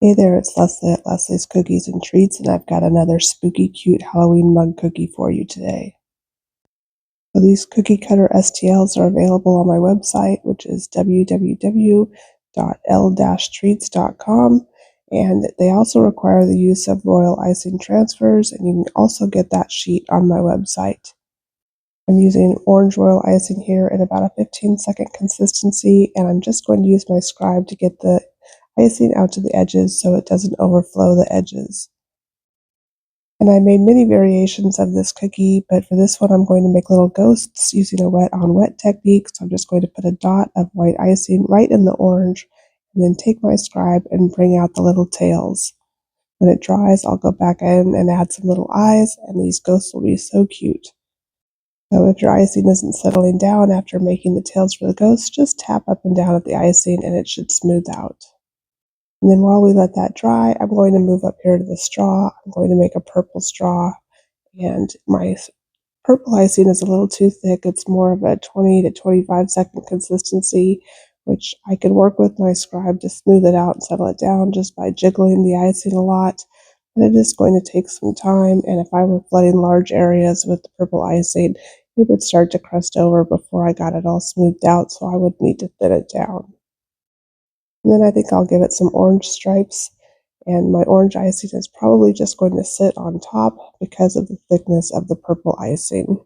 Hey there, it's Leslie at Leslie's Cookies and Treats, and I've got another spooky cute Halloween mug cookie for you today. So these cookie cutter STLs are available on my website, which is www.l-treats.com, and they also require the use of royal icing transfers, and you can also get that sheet on my website. I'm using orange royal icing here at about a 15-second consistency, and I'm just going to use my scribe to get the icing out to the edges so it doesn't overflow the edges. And I made many variations of this cookie, but for this one I'm going to make little ghosts using a wet on wet technique. So I'm just going to put a dot of white icing right in the orange and then take my scribe and bring out the little tails. When it dries, I'll go back in and add some little eyes, and these ghosts will be so cute. So if your icing isn't settling down after making the tails for the ghosts, just tap up and down at the icing and it should smooth out. And then while we let that dry, I'm going to move up here to the straw. I'm going to make a purple straw, and my purple icing is a little too thick. It's more of a 20 to 25-second consistency, which I can work with my scribe to smooth it out and settle it down just by jiggling the icing a lot. But it is going to take some time, and if I were flooding large areas with the purple icing, it would start to crust over before I got it all smoothed out, so I would need to thin it down. And then I think I'll give it some orange stripes, and my orange icing is probably just going to sit on top because of the thickness of the purple icing.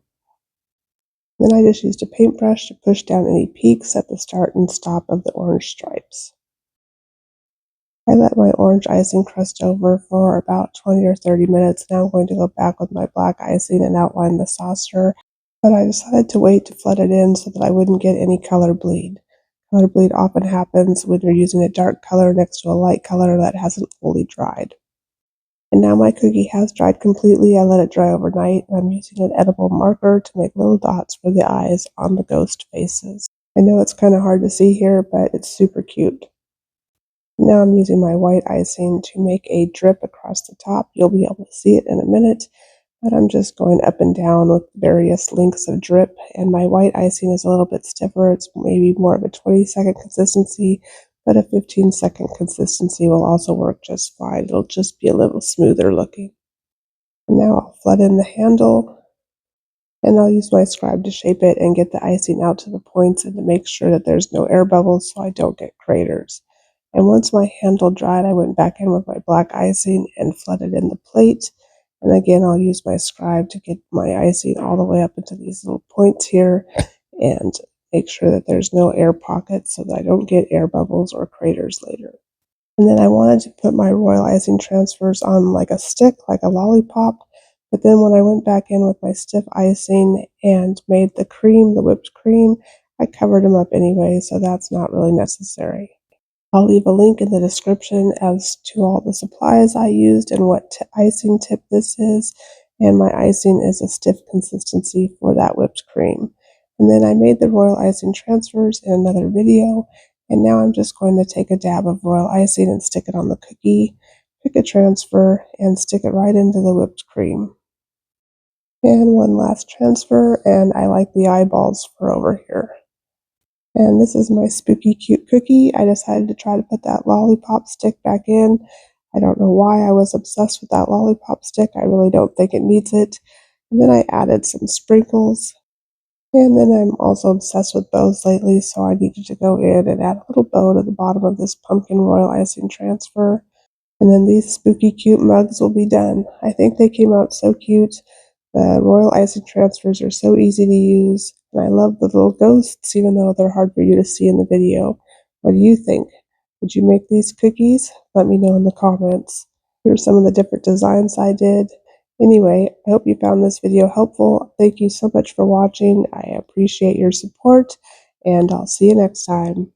Then I just used a paintbrush to push down any peaks at the start and stop of the orange stripes. I let my orange icing crust over for about 20 or 30 minutes. Now I'm going to go back with my black icing and outline the saucer, but I decided to wait to flood it in so that I wouldn't get any color bleed. Color bleed often happens when you're using a dark color next to a light color that hasn't fully dried. And now my cookie has dried completely. I let it dry overnight, and I'm using an edible marker to make little dots for the eyes on the ghost faces. I know it's kind of hard to see here, but it's super cute. Now I'm using my white icing to make a drip across the top. You'll be able to see it in a minute, but I'm just going up and down with various lengths of drip, and my white icing is a little bit stiffer. It's maybe more of a 20-second consistency, but a 15-second consistency will also work just fine. It'll just be a little smoother looking. And now I'll flood in the handle, and I'll use my scribe to shape it and get the icing out to the points and to make sure that there's no air bubbles so I don't get craters. And once my handle dried, I went back in with my black icing and flooded in the plate. And again, I'll use my scribe to get my icing all the way up into these little points here and make sure that there's no air pockets so that I don't get air bubbles or craters later. And then I wanted to put my royal icing transfers on like a stick, like a lollipop. But then when I went back in with my stiff icing and made the cream, the whipped cream, I covered them up anyway, so that's not really necessary. I'll leave a link in the description as to all the supplies I used and what icing tip this is. And my icing is a stiff consistency for that whipped cream. And then I made the royal icing transfers in another video. And now I'm just going to take a dab of royal icing and stick it on the cookie, pick a transfer, and stick it right into the whipped cream. And one last transfer, and I like the eyeballs for over here. And this is my spooky cute cookie. I decided to try to put that lollipop stick back in. I don't know why I was obsessed with that lollipop stick. I really don't think it needs it. And then I added some sprinkles. And then I'm also obsessed with bows lately, so I needed to go in and add a little bow to the bottom of this pumpkin royal icing transfer. And then these spooky cute mugs will be done. I think they came out so cute. The royal icing transfers are so easy to use, and I love the little ghosts, even though they're hard for you to see in the video. What do you think? Would you make these cookies? Let me know in the comments. Here's some of the different designs I did. Anyway, I hope you found this video helpful. Thank you so much for watching. I appreciate your support, and I'll see you next time.